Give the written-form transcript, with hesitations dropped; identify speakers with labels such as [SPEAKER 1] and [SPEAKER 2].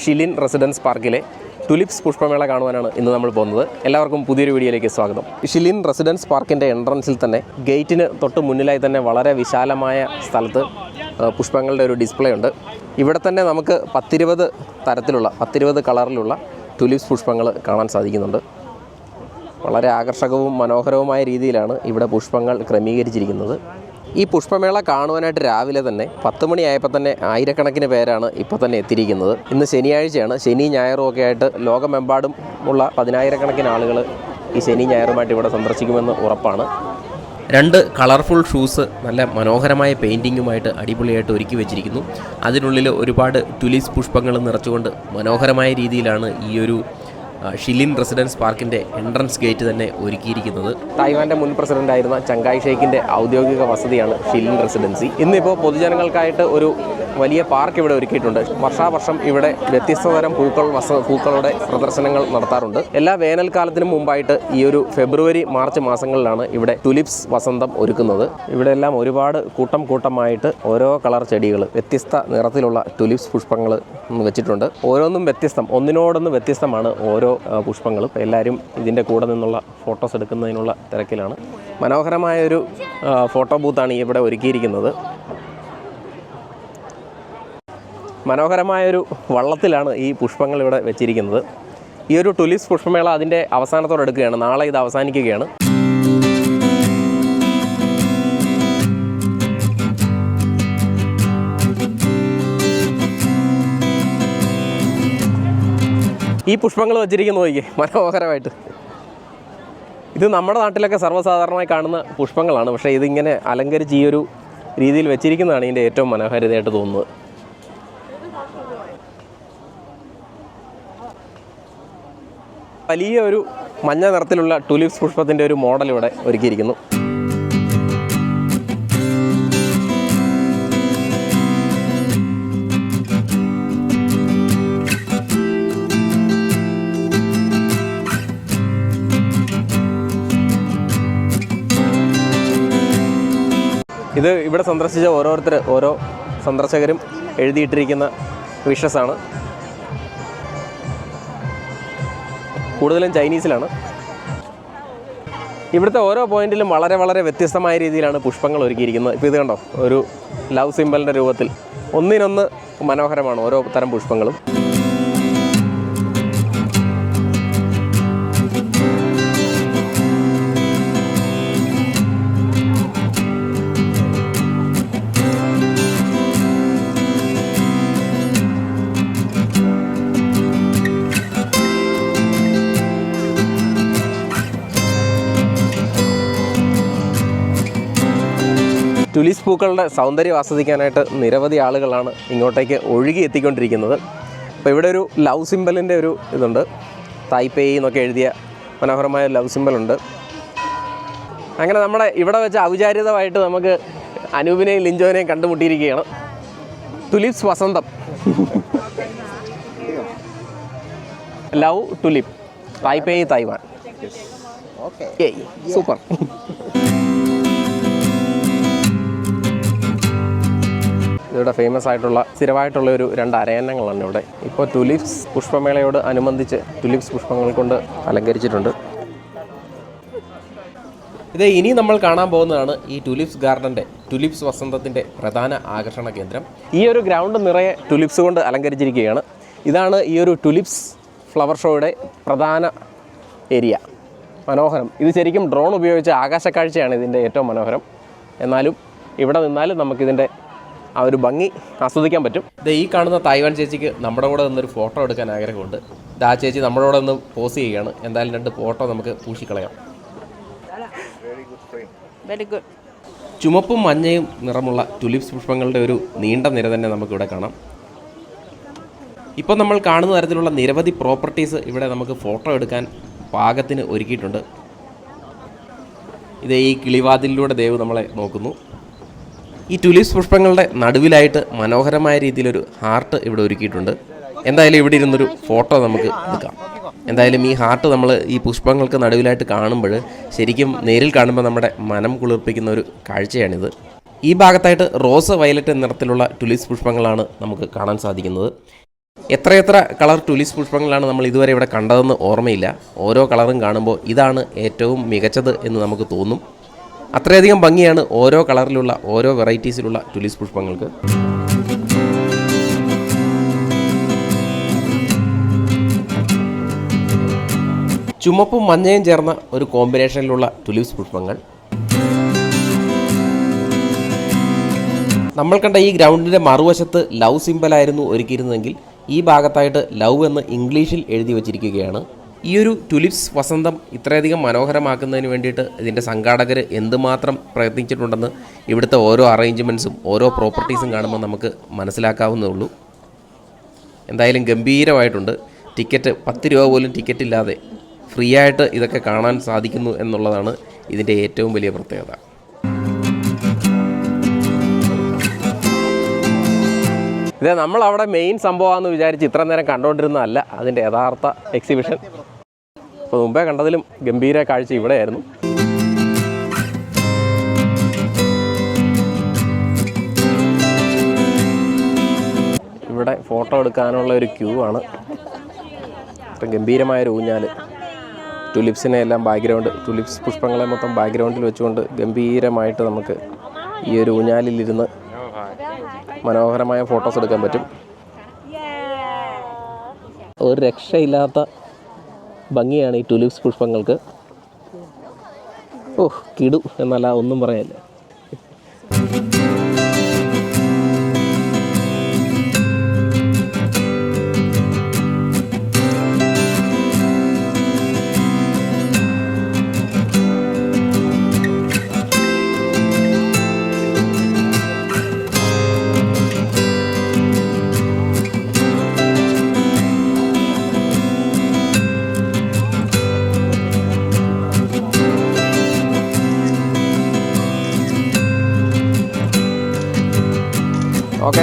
[SPEAKER 1] ഷിലിൻ residence പാർക്കിലെ tulips പുഷ്പമേള കാണുവാനാണ് ഇന്ന് നമ്മൾ പോകുന്നത്. എല്ലാവർക്കും പുതിയൊരു വീഡിയോയിലേക്ക് സ്വാഗതം. ഷിലിൻ റെസിഡൻസ് പാർക്കിൻ്റെ എൻട്രൻസിൽ തന്നെ ഗേറ്റിന് തൊട്ട് മുന്നിലായി തന്നെ വളരെ വിശാലമായ സ്ഥലത്ത് പുഷ്പങ്ങളുടെ ഒരു ഡിസ്പ്ലേ ഉണ്ട്. ഇവിടെ തന്നെ നമുക്ക് 10-20 കളറിലുള്ള ടുലിപ്സ് പുഷ്പങ്ങൾ കാണാൻ സാധിക്കുന്നുണ്ട്. വളരെ ആകർഷകവും മനോഹരവുമായ രീതിയിലാണ് ഇവിടെ പുഷ്പങ്ങൾ ക്രമീകരിച്ചിരിക്കുന്നത്. ഈ പുഷ്പമേള കാണുവാനായിട്ട് രാവിലെ തന്നെ 10 മണിയായപ്പോൾ തന്നെ ആയിരക്കണക്കിന് പേരാണ് ഇപ്പോൾ തന്നെ എത്തിയിരിക്കുന്നത്. ഇന്ന് ശനിയാഴ്ചയാണ്. ശനി ഞായറും ഒക്കെ ആയിട്ട് ലോകമെമ്പാടും ഉള്ള 10,000-കണക്കിന് ആളുകൾ ഈ ശനി ഞായറുമായിട്ട് ഇവിടെ സന്ദർശിക്കുമെന്ന് ഉറപ്പാണ്. 2 കളർഫുൾ ഷൂസ് നല്ല മനോഹരമായ പെയിൻറ്റിങ്ങുമായിട്ട് അടിപൊളിയായിട്ട് ഒരുക്കി വെച്ചിരിക്കുന്നു. അതിനുള്ളിൽ ഒരുപാട് ടുലിപ്സ് പുഷ്പങ്ങൾ നിറച്ചുകൊണ്ട് മനോഹരമായ രീതിയിലാണ് ഈ ഒരു ഷിലിൻ റെസിഡൻസ് പാർക്കിൻ്റെ എൻട്രൻസ് ഗേറ്റ് തന്നെ ഒരുക്കിയിരിക്കുന്നത്. തായ്വാൻ്റെ മുൻ പ്രസിഡൻ്റായിരുന്ന ചങ്കായ് ഷേക്കിൻ്റെ ഔദ്യോഗിക വസതിയാണ് ഷിലിൻ റെസിഡൻസി. ഇന്നിപ്പോൾ പൊതുജനങ്ങൾക്കായിട്ട് ഒരു വലിയ പാർക്ക് ഇവിടെ ഒരുക്കിയിട്ടുണ്ട്. വർഷാവർഷം ഇവിടെ വ്യത്യസ്ത തരം പൂക്കളുടെ പ്രദർശനങ്ങൾ നടത്താറുണ്ട്. എല്ലാ വേനൽക്കാലത്തിനും മുമ്പായിട്ട് ഈ ഒരു ഫെബ്രുവരി മാർച്ച് മാസങ്ങളിലാണ് ഇവിടെ ടുലിപ്സ് വസന്തം ഒരുക്കുന്നത്. ഇവിടെ എല്ലാം ഒരുപാട് കൂട്ടമായിട്ട് ഓരോ കളർ ചെടികൾ, വ്യത്യസ്ത നിറത്തിലുള്ള ടുലിപ്സ് പുഷ്പങ്ങൾ വെച്ചിട്ടുണ്ട്. ഓരോന്നും വ്യത്യസ്തം, ഒന്നിനോടൊന്ന് വ്യത്യസ്തമാണ് ഓരോ പുഷ്പങ്ങളും. എല്ലാവരും ഇതിൻ്റെ കൂടെ നിന്നുള്ള ഫോട്ടോസ് എടുക്കുന്നതിനുള്ള തിരക്കിലാണ്. മനോഹരമായൊരു ഫോട്ടോ ബൂത്താണ് ഇവിടെ ഒരുക്കിയിരിക്കുന്നത്. മനോഹരമായൊരു വള്ളത്തിലാണ് ഈ പുഷ്പങ്ങൾ ഇവിടെ വെച്ചിരിക്കുന്നത്. ഈ ഒരു ടുലിപ്സ് പുഷ്പമേള അതിൻ്റെ അവസാനത്തോടെ എടുക്കുകയാണ്. നാളെ ഇത് അവസാനിക്കുകയാണ്. ഈ പുഷ്പങ്ങൾ വച്ചിരിക്കുന്ന നോക്കിയേ, മനോഹരമായിട്ട്. ഇത് നമ്മുടെ നാട്ടിലൊക്കെ സർവ്വസാധാരണമായി കാണുന്ന പുഷ്പങ്ങളാണ്. പക്ഷേ ഇതിങ്ങനെ അലങ്കരിച്ച് ഈ ഒരു രീതിയിൽ വെച്ചിരിക്കുന്നതാണ് ഇതിൻ്റെ ഏറ്റവും മനോഹാരിതയായിട്ട് തോന്നുന്നത്. വലിയ ഒരു മഞ്ഞ നിറത്തിലുള്ള ടുലിപ്സ് പുഷ്പത്തിൻ്റെ ഒരു മോഡൽ ഇവിടെ ഒരുക്കിയിരിക്കുന്നു. ഇത് ഇവിടെ സന്ദർശിച്ച ഓരോ സന്ദർശകരും എഴുതിയിട്ടിരിക്കുന്ന വിഷസാണ്. കൂടുതലും ചൈനീസിലാണ്. ഇവിടുത്തെ ഓരോ പോയിന്റിലും വളരെ വ്യത്യസ്തമായ രീതിയിലാണ് പുഷ്പങ്ങൾ ഒരുക്കിയിരിക്കുന്നത്. ഇപ്പോൾ ഇത് കണ്ടോ, ഒരു ലവ് സിംബലിൻ്റെ രൂപത്തിൽ ഒന്നിനൊന്ന് മനോഹരമാണ് ഓരോ തരം പുഷ്പങ്ങളും. ടുലിപ്സ് പൂക്കളുടെ സൗന്ദര്യം ആസ്വദിക്കാനായിട്ട് നിരവധി ആളുകളാണ് ഇങ്ങോട്ടേക്ക് ഒഴുകി എത്തിക്കൊണ്ടിരിക്കുന്നത്. അപ്പോൾ ഇവിടെ ഒരു ലവ് സിംബലിൻ്റെ ഒരു ഇതുണ്ട്. തായ്പേയി എന്നൊക്കെ എഴുതിയ മനോഹരമായ ലവ് സിംബലുണ്ട്. അങ്ങനെ നമ്മുടെ ഇവിടെ വെച്ച് ഔചാരികമായിട്ട് നമുക്ക് അനൂപിനെയും ലിഞ്ചോനെയും കണ്ടുമുട്ടിയിരിക്കുകയാണ്. ടുലിപ്സ് വസന്തം, ലവ് ടുലിപ്പ്, തായ്പേയി തായ്വാൻ. ഏയ് സൂപ്പർ. ഇവിടെ ഫേമസ് ആയിട്ടുള്ള സ്ഥിരമായിട്ടുള്ള ഒരു 2 അരയന്നങ്ങളാണ് ഇവിടെ. ഇപ്പോൾ ടുലിപ്സ് പുഷ്പമേളയോട് അനുബന്ധിച്ച് ടുലിപ്സ് പുഷ്പങ്ങൾ കൊണ്ട് അലങ്കരിച്ചിട്ടുണ്ട്. ഇത് ഇനി നമ്മൾ കാണാൻ പോകുന്നതാണ് ഈ ടുലിപ്സ് ഗാർഡൻ്റെ, ടുലിപ്സ് വസന്തത്തിൻ്റെ പ്രധാന ആകർഷണ കേന്ദ്രം. ഈ ഒരു ഗ്രൗണ്ട് നിറയെ ടുലിപ്സ് കൊണ്ട് അലങ്കരിച്ചിരിക്കുകയാണ്. ഇതാണ് ഈ ഒരു ടുലിപ്സ് ഫ്ലവർ ഷോയുടെ പ്രധാന ഏരിയ. മനോഹരം. ഇത് ശരിക്കും ഡ്രോൺ ഉപയോഗിച്ച് ആകാശക്കാഴ്ചയാണ് ഇതിൻ്റെ ഏറ്റവും മനോഹരം. എന്നാലും ഇവിടെ നിന്നാലും നമുക്കിതിൻ്റെ ആ ഒരു ഭംഗി ആസ്വദിക്കാൻ പറ്റും. ഇത് ഈ കാണുന്ന തായ്വാൻ ചേച്ചിക്ക് നമ്മുടെ കൂടെ നിന്നൊരു ഫോട്ടോ എടുക്കാൻ ആഗ്രഹമുണ്ട്. ഇത് ആ ചേച്ചി നമ്മുടെ കൂടെ നിന്ന് പോസ് ചെയ്യുകയാണ്. എന്തായാലും 2 ഫോട്ടോ നമുക്ക് പൂശിക്കളയാം. ചുമപ്പും മഞ്ഞയും നിറമുള്ള ടുലിപ്സ് പുഷ്പങ്ങളുടെ ഒരു നീണ്ട നിര തന്നെ നമുക്കിവിടെ കാണാം. ഇപ്പോൾ നമ്മൾ കാണുന്ന തരത്തിലുള്ള നിരവധി പ്രോപ്പർട്ടീസ് ഇവിടെ നമുക്ക് ഫോട്ടോ എടുക്കാൻ പാകത്തിന് ഒരുക്കിയിട്ടുണ്ട്. ഇത് ഈ കിളിവാതിലിലൂടെ ദേവ് നമ്മളെ നോക്കുന്നു. ഈ ടുലിപ്സ് പുഷ്പങ്ങളുടെ നടുവിലായിട്ട് മനോഹരമായ രീതിയിലൊരു ഹാർട്ട് ഇവിടെ ഒരുക്കിയിട്ടുണ്ട്. എന്തായാലും ഇവിടെ ഇരുന്നൊരു ഫോട്ടോ നമുക്ക് എടുക്കാം. എന്തായാലും ഈ ഹാർട്ട് നമ്മൾ ഈ പുഷ്പങ്ങൾക്ക് നടുവിലായിട്ട് കാണുമ്പോൾ ശരിക്കും നേരിൽ കാണുമ്പോൾ നമ്മുടെ മനം കുളിർപ്പിക്കുന്ന ഒരു കാഴ്ചയാണിത്. ഈ ഭാഗത്തായിട്ട് റോസ് വയലറ്റ് നിറത്തിലുള്ള ടുലിപ്സ് പുഷ്പങ്ങളാണ് നമുക്ക് കാണാൻ സാധിക്കുന്നത്. എത്രയെത്ര കളർ ടുലിപ്സ് പുഷ്പങ്ങളാണ് നമ്മൾ ഇതുവരെ ഇവിടെ കണ്ടതെന്ന് ഓർമ്മയില്ല. ഓരോ കളറും കാണുമ്പോൾ ഇതാണ് ഏറ്റവും മികച്ചത് എന്ന് നമുക്ക് തോന്നും. അത്രയധികം ഭംഗിയാണ് ഓരോ കളറിലുള്ള ഓരോ വെറൈറ്റീസിലുള്ള ടുലിപ്സ് പുഷ്പങ്ങൾക്ക്. ചുമപ്പും മഞ്ഞയും ചേർന്ന ഒരു കോമ്പിനേഷനിലുള്ള ടുലിപ്സ് പുഷ്പങ്ങൾ. നമ്മൾ കണ്ട ഈ ഗ്രൗണ്ടിൻ്റെ മറുവശത്ത് ലവ് സിംബലായിരുന്നു ഒരുക്കിയിരുന്നതെങ്കിൽ ഈ ഭാഗത്തായിട്ട് ലവ് എന്ന് ഇംഗ്ലീഷിൽ എഴുതി വച്ചിരിക്കുകയാണ്. ഈ ഒരു ടുലിപ്സ് വസന്തം ഇത്രയധികം മനോഹരമാക്കുന്നതിന് വേണ്ടിയിട്ട് ഇതിൻ്റെ സംഘാടകർ എന്തുമാത്രം പ്രയത്നിച്ചിട്ടുണ്ടെന്ന് ഇവിടുത്തെ ഓരോ അറേഞ്ച്മെൻറ്റ്സും ഓരോ പ്രോപ്പർട്ടീസും കാണുമ്പോൾ നമുക്ക് മനസ്സിലാക്കാവുന്നേ ഉള്ളൂ. എന്തായാലും ഗംഭീരമായിട്ടുണ്ട്. ടിക്കറ്റ് 10 രൂപ പോലും ടിക്കറ്റ് ഇല്ലാതെ ഫ്രീ ആയിട്ട് ഇതൊക്കെ കാണാൻ സാധിക്കുന്നു എന്നുള്ളതാണ് ഇതിൻ്റെ ഏറ്റവും വലിയ പ്രത്യേകത. ഇത് നമ്മളവിടെ മെയിൻ സംഭവമാണെന്ന് വിചാരിച്ച് ഇത്ര നേരം കണ്ടുകൊണ്ടിരുന്നതല്ല അതിൻ്റെ യഥാർത്ഥ എക്സിബിഷൻ. അപ്പോൾ മുമ്പേ കണ്ടതിലും ഗംഭീര കാഴ്ച ഇവിടെയായിരുന്നു. ഇവിടെ ഫോട്ടോ എടുക്കാനുള്ള ഒരു ക്യൂ ആണ്. ഇത്ര ഗംഭീരമായൊരു ഊഞ്ഞാൽ, ടുലിപ്സിനെ എല്ലാം ടുലിപ്സ് പുഷ്പങ്ങളെ മൊത്തം ബാക്ക്ഗ്രൗണ്ടിൽ വെച്ചുകൊണ്ട് ഗംഭീരമായിട്ട് നമുക്ക് ഈ ഒരു ഊഞ്ഞാലിലിരുന്ന് മനോഹരമായ ഫോട്ടോസ് എടുക്കാൻ പറ്റും. ഒരു രക്ഷയില്ലാത്ത ഭംഗിയാണ് ഈ ടുലിപ്സ് പുഷ്പങ്ങൾക്ക്. കിടു എന്നല്ല ഒന്നും പറയാനില്ല. ഓക്കെ.